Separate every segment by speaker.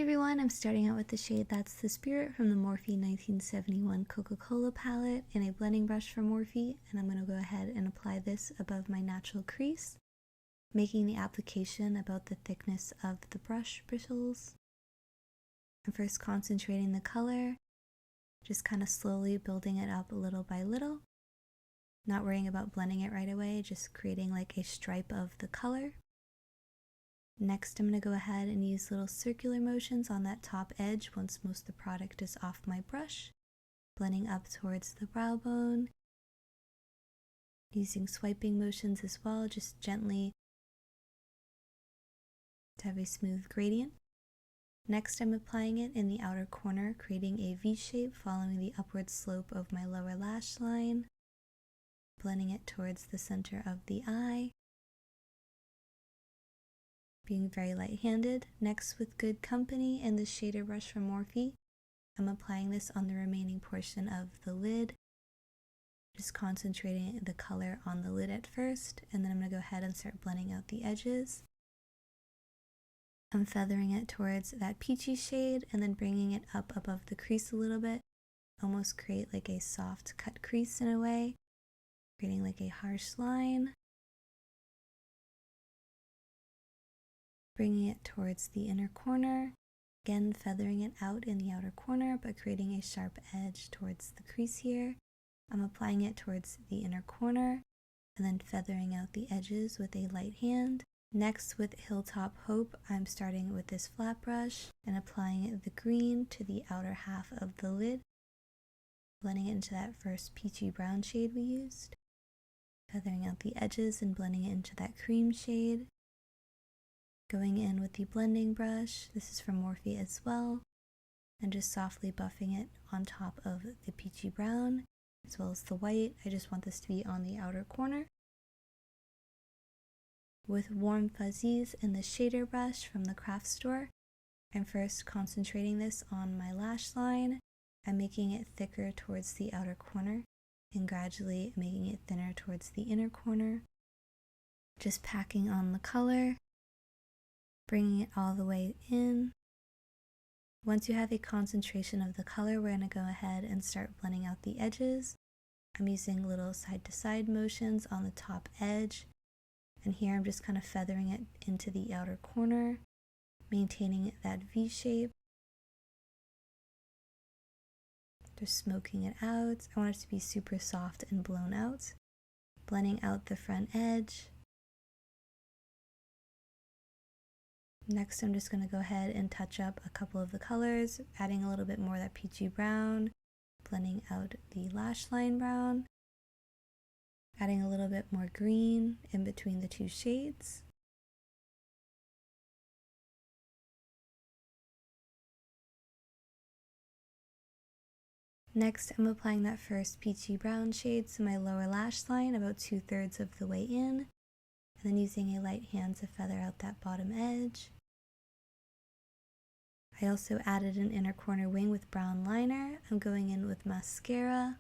Speaker 1: everyone, I'm starting out with the shade That's the Spirit from the Morphe 1971 Coca-Cola palette in a blending brush from Morphe, and I'm going to go ahead and apply this above my natural crease, making the application about the thickness of the brush bristles. I'm first concentrating the color, just kind of slowly building it up little by little, not worrying about blending it right away, just creating like a stripe of the color. Next, I'm going to go ahead and use little circular motions on that top edge once most of the product is off my brush, blending up towards the brow bone, using swiping motions as well, just gently to have a smooth gradient. Next, I'm applying it in the outer corner, creating a V shape following the upward slope of my lower lash line, blending it towards the center of the eye. Being very light-handed. Next, with good company and the shader brush from Morphe, I'm applying this on the remaining portion of the lid, just concentrating the color on the lid at first, and then I'm going to go ahead and start blending out the edges. I'm feathering it towards that peachy shade and then bringing it up above the crease a little bit, almost create like a soft cut crease in a way, creating like a harsh line. Bringing it towards the inner corner, again feathering it out in the outer corner but creating a sharp edge towards the crease here. I'm applying it towards the inner corner and then feathering out the edges with a light hand. Next, with Hilltop Hope, I'm starting with this flat brush and applying the green to the outer half of the lid, blending it into that first peachy brown shade we used, feathering out the edges and blending it into that cream shade. Going in with the blending brush, this is from Morphe as well, and just softly buffing it on top of the peachy brown as well as the white. I just want this to be on the outer corner. With Warm Fuzzies and the shader brush from the craft store, I'm first concentrating this on my lash line and making it thicker towards the outer corner and gradually making it thinner towards the inner corner. Just packing on the color, bringing it all the way in. Once you have a concentration of the color, we're going to go ahead and start blending out the edges. I'm using little side-to-side motions on the top edge, and here I'm just kind of feathering it into the outer corner, maintaining that V shape. Just smoking it out. I want it to be super soft and blown out. Blending out the front edge. Next, I'm just going to go ahead and touch up a couple of the colors, adding a little bit more of that peachy brown, blending out the lash line brown, adding a little bit more green in between the two shades. Next, I'm applying that first peachy brown shade to my lower lash line about 2/3 of the way in, and then using a light hand to feather out that bottom edge. I also added an inner corner wing with brown liner. I'm going in with mascara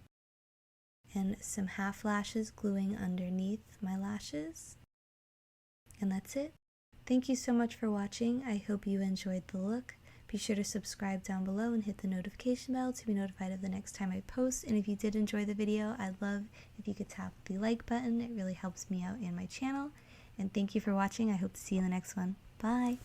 Speaker 1: and some half lashes gluing underneath my lashes. And that's it. Thank you so much for watching. I hope you enjoyed the look. Be sure to subscribe down below and hit the notification bell to be notified of the next time I post. And if you did enjoy the video, I'd love if you could tap the like button. It really helps me out and my channel. And thank you for watching. I hope to see you in the next one. Bye!